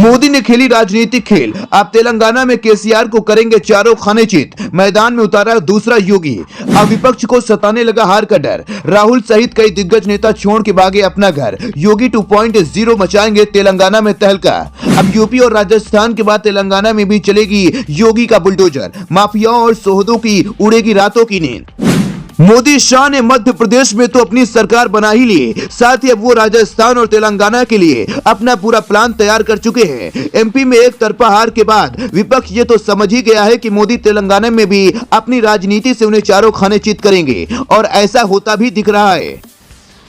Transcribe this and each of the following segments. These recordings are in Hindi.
मोदी ने खेली राजनीतिक खेल। अब तेलंगाना में केसीआर को करेंगे चारों खाने चित। मैदान में उतारा दूसरा योगी। अब विपक्ष को सताने लगा हार का डर। राहुल सहित कई दिग्गज नेता छोड़ के भागे अपना घर। योगी 2.0 मचाएंगे तेलंगाना में तहलका। अब यूपी और राजस्थान के बाद तेलंगाना में भी चलेगी योगी का बुलडोजर। माफियाओं और सोहदों की उड़ेगी रातों की नींद। मोदी शाह ने मध्य प्रदेश में तो अपनी सरकार बना ही ली, साथ ही अब वो राजस्थान और तेलंगाना के लिए अपना पूरा प्लान तैयार कर चुके हैं। एमपी में एक तरफा हार के बाद विपक्ष ये तो समझ ही गया है कि मोदी तेलंगाना में भी अपनी राजनीति से उन्हें चारों खाने चित करेंगे, और ऐसा होता भी दिख रहा है।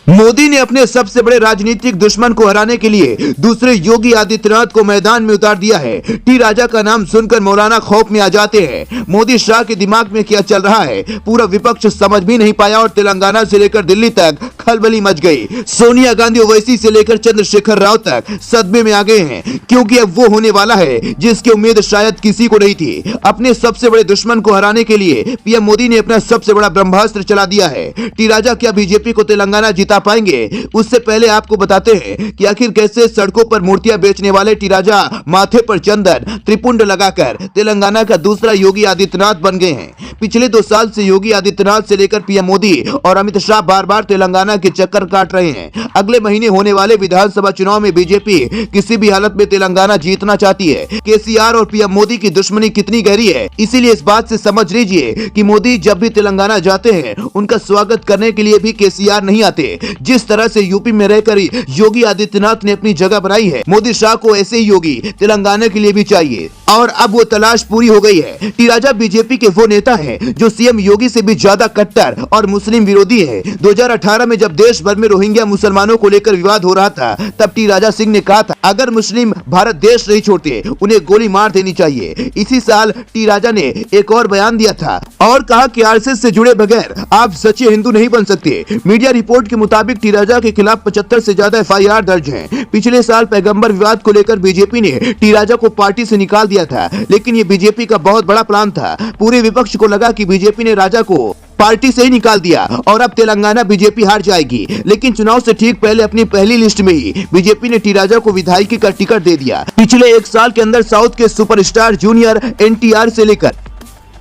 मोदी ने अपने सबसे बड़े राजनीतिक दुश्मन को हराने के लिए दूसरे योगी आदित्यनाथ को मैदान में उतार दिया है। टी राजा का नाम सुनकर मौलाना खौफ में आ जाते हैं। मोदी शाह के दिमाग में क्या चल रहा है पूरा विपक्ष समझ भी नहीं पाया, और तेलंगाना से लेकर दिल्ली तक खलबली मच गई। सोनिया गांधी ओवैसी से लेकर चंद्रशेखर राव तक सदमे में आ गए हैं, क्योंकि अब वो होने वाला है जिसकी उम्मीद शायद किसी को नहीं थी। अपने सबसे बड़े दुश्मन को हराने के लिए पीएम मोदी ने अपना सबसे बड़ा ब्रह्मास्त्र चला दिया है। टी राजा क्या बीजेपी को तेलंगाना जिता पाएंगे? उससे पहले आपको बताते हैं कि आखिर कैसे सड़कों पर मूर्तियां बेचने वाले टी राजा माथे पर चंदन त्रिपुंड लगाकर तेलंगाना का दूसरा योगी आदित्यनाथ बन गए हैं। पिछले 2 साल से योगी आदित्यनाथ से लेकर पीएम मोदी और अमित शाह बार बार तेलंगाना के चक्कर काट रहे हैं। अगले महीने होने वाले विधानसभा चुनाव में बीजेपी किसी भी हालत में तेलंगाना जीतना चाहती है। केसीआर और पीएम मोदी की दुश्मनी कितनी गहरी है, इसीलिए इस बात से समझ लीजिए कि मोदी जब भी तेलंगाना जाते हैं उनका स्वागत करने के लिए भी केसीआर नहीं आते। जिस तरह से यूपी में रहकर योगी आदित्यनाथ ने अपनी जगह बनाई है, मोदी शाह को ऐसे ही योगी तेलंगाना के लिए भी चाहिए, और अब वो तलाश पूरी हो गई है। टी राजा बीजेपी के वो नेता हैं जो सीएम योगी से भी ज्यादा कट्टर और मुस्लिम विरोधी है। 2018 में जब देश भर में रोहिंग्या मुसलमानों को लेकर विवाद हो रहा था, तब टी राजा सिंह ने कहा था अगर मुस्लिम भारत देश नहीं छोड़ते उन्हें गोली मार देनी चाहिए। इसी साल टी राजा ने एक और बयान दिया था और कहा कि आरएसएस से जुड़े बगैर आप सच्चे हिंदू नहीं बन सकते। मीडिया रिपोर्ट के मुताबिक टी राजा के खिलाफ 75 से ज्यादा एफआईआर दर्ज हैं। पिछले साल पैगंबर विवाद को लेकर बीजेपी ने टी राजा को पार्टी से निकाल दिया था, लेकिन ये बीजेपी का बहुत बड़ा प्लान था। पूरे विपक्ष को लगा कि बीजेपी ने राजा को पार्टी से ही निकाल दिया और अब तेलंगाना बीजेपी हार जाएगी, लेकिन चुनाव से ठीक पहले अपनी पहली लिस्ट में ही बीजेपी ने टी राजा को विधायकी का टिकट दे दिया। पिछले 1 साल के अंदर साउथ के सुपरस्टार जूनियर एनटीआर से लेकर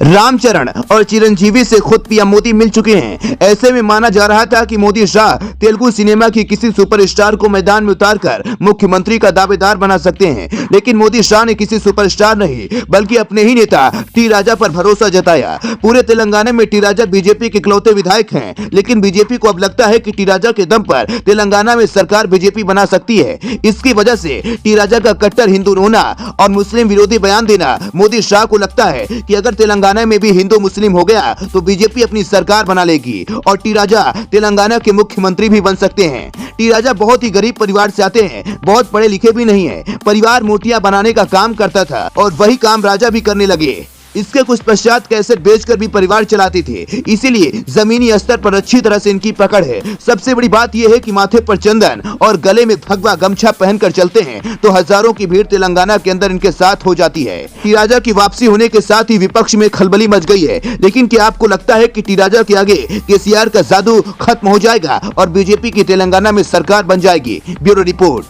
रामचरण और चिरंजीवी से खुद पीएम मोदी मिल चुके हैं। ऐसे में माना जा रहा था कि मोदी शाह तेलुगु सिनेमा की किसी सुपरस्टार को मैदान में उतारकर मुख्यमंत्री का दावेदार बना सकते हैं, लेकिन मोदी शाह ने किसी सुपरस्टार नहीं बल्कि अपने ही नेता टी राजा पर भरोसा जताया। पूरे तेलंगाना में टी राजा बीजेपी के इकलौते विधायक हैं, लेकिन बीजेपी को अब लगता है कि टी राजा के दम पर तेलंगाना में सरकार बीजेपी बना सकती है। इसकी वजह से टी राजा का कट्टर हिंदू होना और मुस्लिम विरोधी बयान देना मोदी शाह को लगता है कि अगर तेलंगाना में भी हिंदू मुस्लिम हो गया तो बीजेपी अपनी सरकार बना लेगी और टी राजा तेलंगाना के मुख्यमंत्री भी बन सकते हैं। टी राजा बहुत ही गरीब परिवार से आते हैं, बहुत पढ़े लिखे भी नहीं है। परिवार मूर्तियां बनाने का काम करता था और वही काम राजा भी करने लगे। इसके कुछ पश्चात कैसेट बेचकर भी परिवार चलाते थे, इसीलिए जमीनी स्तर पर अच्छी तरह से इनकी पकड़ है। सबसे बड़ी बात यह है कि माथे पर चंदन और गले में भगवा गमछा पहनकर चलते हैं तो हजारों की भीड़ तेलंगाना के अंदर इनके साथ हो जाती है। टी राजा की वापसी होने के साथ ही विपक्ष में खलबली मच गई है, लेकिन क्या आपको लगता है कि टी राजा के आगे केसीआर का जादू खत्म हो जाएगा और बीजेपी की तेलंगाना में सरकार बन जाएगी? Bureau report.